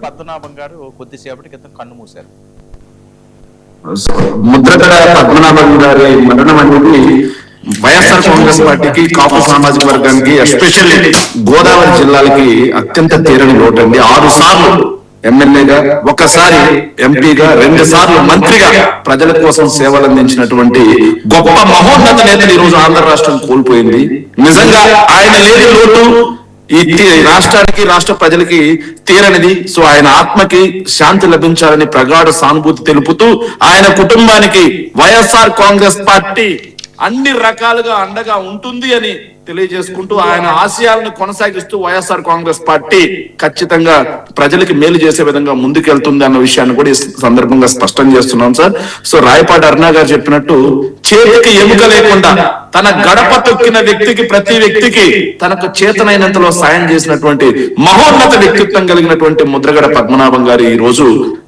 పద్మనాభం గారు కొద్దిసేపటి క్రితం కన్ను మూశారు. ముద్రగడ పద్మనాభం గారి మరణం అనేది వైఎస్ఆర్ కాంగ్రెస్ పార్టీకి, కాపు సామాజిక వర్గానికి, ఎస్పెషల్లీ గోదావరి జిల్లాలకి అత్యంత తీరని లోటు అండి. 6 సార్లు ఎమ్మెల్యేగా, ఒకసారి ఎంపీగా, 2 సార్లు మంత్రిగా ప్రజల కోసం సేవలు అందించినటువంటి గొప్ప మహోన్నత నేతలు ఈ రోజు ఆంధ్ర రాష్ట్రం కోల్పోయింది. నిజంగా ఆయన లేని లోటు ఈ రాష్ట్రానికి, రాష్ట్ర ప్రజలకి తీరనిది. సో ఆయన ఆత్మకి శాంతి లభించాలని ప్రగాఢ సానుభూతి తెలుపుతూ ఆయన కుటుంబానికి వైఎస్ఆర్ కాంగ్రెస్ పార్టీ అన్ని రకాలుగా అండగా ఉంటుంది అని తెలియజేసుకుంటూ ఆయన ఆశయాలను కొనసాగిస్తూ వైఎస్ఆర్ కాంగ్రెస్ పార్టీ ఖచ్చితంగా ప్రజలకి మేలు చేసే విధంగా ముందుకెళ్తుంది అన్న విషయాన్ని కూడా ఈ సందర్భంగా స్పష్టం చేస్తున్నాం సార్. సో రాయపాటి అరుణ గారు చెప్పినట్టు చేతికి ఎముక లేకుండా తన గడప తొక్కిన వ్యక్తికి, ప్రతి వ్యక్తికి తనకు చేతనైనంతలో సాయం చేసినటువంటి మహోన్నత వ్యక్తిత్వం కలిగినటువంటి ముద్రగడ పద్మనాభం గారు ఈ రోజు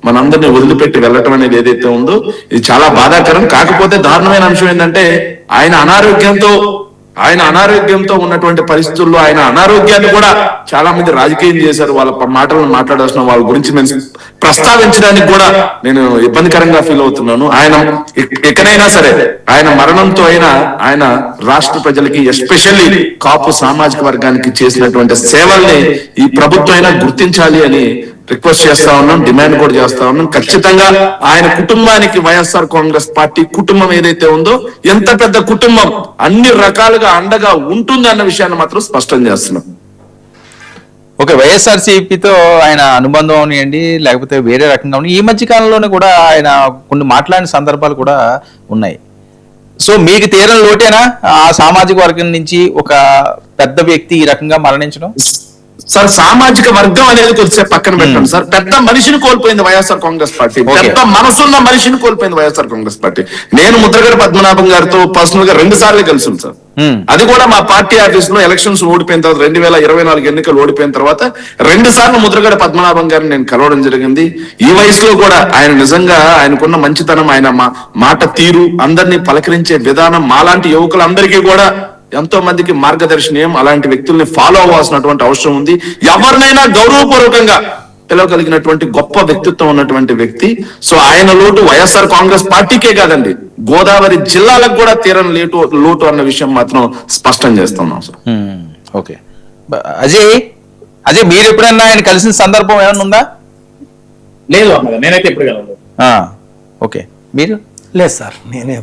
మనందరినీ వదిలిపెట్టి వెళ్ళటం అనేది ఏదైతే ఉందో ఇది చాలా బాధాకరం. కాకపోతే దారుణమైన అంశం ఏంటంటే ఆయన అనారోగ్యంతో ఉన్నటువంటి పరిస్థితుల్లో ఆయన అనారోగ్యాన్ని కూడా చాలా మంది రాజకీయం చేశారు. వాళ్ళ మాటలను మాట్లాడాల్సిన వాళ్ళ గురించి నేను ప్రస్తావించడానికి కూడా నేను ఇబ్బందికరంగా ఫీల్ అవుతున్నాను. ఆయన ఎక్కడైనా సరే ఆయన మరణంతో ఆయన రాష్ట్ర ప్రజలకి, ఎస్పెషల్లీ కాపు సామాజిక వర్గానికి చేసినటువంటి సేవల్ని ఈ ప్రభుత్వం అయినా గుర్తించాలి అని రిక్వెస్ట్ చేస్తా ఉన్నాం, డిమాండ్ కూడా చేస్తా ఉన్నాం. ఖచ్చితంగా ఆయన కుటుంబానికి వైఎస్ఆర్ కాంగ్రెస్ పార్టీ కుటుంబం ఏదైతే ఉందో, ఎంత పెద్ద కుటుంబం, అన్ని రకాలుగా అండగా ఉంటుంది అన్న విషయాన్ని మాత్రం స్పష్టం చేస్తున్నాం. ఓకే, వైఎస్ఆర్సీపీతో ఆయన అనుబంధం అవనియండి, లేకపోతే వేరే రకంగా ఈ మధ్య కాలంలోనే కూడా ఆయన కొన్ని మాట్లాడిన సందర్భాలు కూడా ఉన్నాయి. సో మీకు తీరని లోటేనా ఆ సామాజిక వర్గం నుంచి ఒక పెద్ద వ్యక్తి ఈ రకంగా మరణించడం? సార్, సామాజిక వర్గం అనేది కొద్దిసేపు పక్కన పెట్టండి సార్. పెద్ద మనిషిని కోల్పోయింది వైఎస్ఆర్ కాంగ్రెస్ పార్టీ, పెద్ద మనసున్న మనిషిని కోల్పోయింది వైఎస్ఆర్ కాంగ్రెస్ పార్టీ. నేను ముద్రగడ పద్మనాభం గారితో పర్సనల్ గా 2 సార్లు కలిసి సార్. అది కూడా మా పార్టీ ఆఫీస్ లో ఎలక్షన్స్ ఓడిపోయిన తర్వాత 2024 ఎన్నికలు ఓడిపోయిన తర్వాత 2 సార్లు ముద్రగడ పద్మనాభం గారిని నేను కలవడం జరిగింది. ఈ వయసులో కూడా ఆయన నిజంగా ఆయనకున్న మంచితనం, ఆయన మాట తీరు, అందరినీ పలకరించే విధానం మాలాంటి యువకులందరికీ కూడా ఎంతో మందికి మార్గదర్శనీయం. అలాంటి వ్యక్తుల్ని ఫాలో అవ్వాల్సినటువంటి అవసరం ఉంది. ఎవరినైనా గౌరవపూర్వకంగా పిలవగలిగినటువంటి గొప్ప వ్యక్తిత్వం ఉన్నటువంటి వ్యక్తి. సో ఆయన లోటు వైఎస్ఆర్ కాంగ్రెస్ పార్టీకే కాదండి, గోదావరి జిల్లాలకు కూడా తీరని లోటు అన్న విషయం మాత్రం స్పష్టం చేస్తున్నాం సార్. ఓకే, అజయ్ మీరు ఎప్పుడన్నా ఆయన కలిసిన సందర్భం ఏమైనా ఉందా? లేదు, నేనైతే ఎప్పుడు కలవలేదు. ఓకే, మీరు? లేదు సార్, నేనే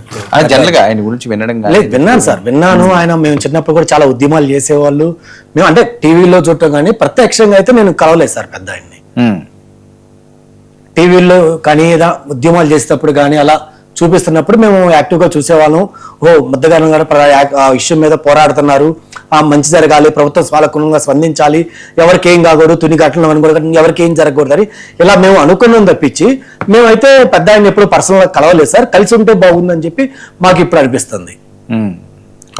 జనరల్ గా ఆయన గురించి వినడం లేదు. విన్నాను సార్, విన్నాను. ఆయన మేము చిన్నప్పుడు కూడా చాలా ఉద్యమాలు చేసేవాళ్ళు. మేము అంటే టీవీలో చూడటం కానీ ప్రత్యక్షంగా అయితే నేను కలవలేదు సార్ పెద్ద ఆయన్ని. టీవీలో కానీ ఉద్యమాలు చేసేటప్పుడు కానీ అలా చూపిస్తున్నప్పుడు మేము యాక్టివ్ గా చూసేవాళ్ళం. ముద్దగారం గారు ఆ ఇష్యూ మీద పోరాడుతున్నారు, ఆ మంచి జరగాలి, ప్రభుత్వం సానుకూలంగా స్పందించాలి, ఎవరికి ఏం కాకూడదు, తుని ఘటనలు అనుకోవడం, ఎవరికి ఏం జరగకూడదు అని ఇలా మేము అనుకున్నాం తప్పించి మేమైతే పెద్ద ఆయన ఎప్పుడు పర్సనల్ గా కలవలేదు సార్. కలిసి ఉంటే బాగుందని చెప్పి మాకు ఇప్పుడు అనిపిస్తుంది.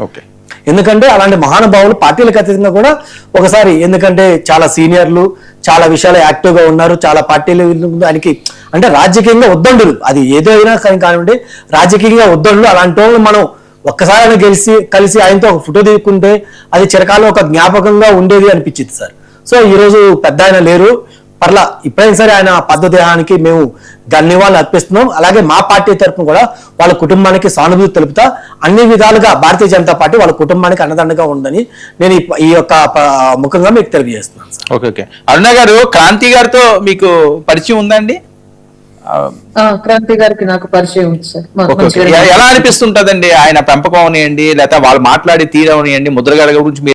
ఓకే, ఎందుకంటే అలాంటి మహానుభావులు పార్టీలకు అతీతంగా కూడా ఒకసారి, ఎందుకంటే చాలా సీనియర్లు, చాలా విషయాలు యాక్టివ్ గా ఉన్నారు, చాలా పార్టీలు దానికి అంటే రాజకీయంగా ఉద్దండులు, అది ఏదైనా కానివ్వండి, రాజకీయంగా ఉద్దండులు. అలాంటి వాళ్ళు మనం ఒక్కసారి కలిసి ఆయనతో ఒక ఫోటో తీసుకుంటే అది చిరకాలం ఒక జ్ఞాపకంగా ఉండేది అనిపించింది సార్. సో ఈ రోజు పెద్ద ఆయన లేరు, పర్లా ఇప్పుడైనా సరే ఆయన పద్ధదేహానికి మేము ధన్యవాదాలు అర్పిస్తున్నాం. అలాగే మా పార్టీ తరఫున కూడా వాళ్ళ కుటుంబానికి సానుభూతి తెలుపుతా అన్ని విధాలుగా భారతీయ జనతా పార్టీ వాళ్ళ కుటుంబానికి అన్నదండగా ఉందని నేను ఈ యొక్క ముఖంగా మీకు తెలియజేస్తున్నాను. ఓకే ఓకే, అరుణ గారు, క్రాంతి గారితో మీకు పరిచయం ఉందండి? క్రాంతి గారికి నాకు పరిచయం ఉంది సార్. ఎలా అనిపిస్తుంటదండి ఆయన పెంపకం అవనియండి, లేకపోతే వాళ్ళు మాట్లాడి తీరవనియండి, ముద్రగడ గురించి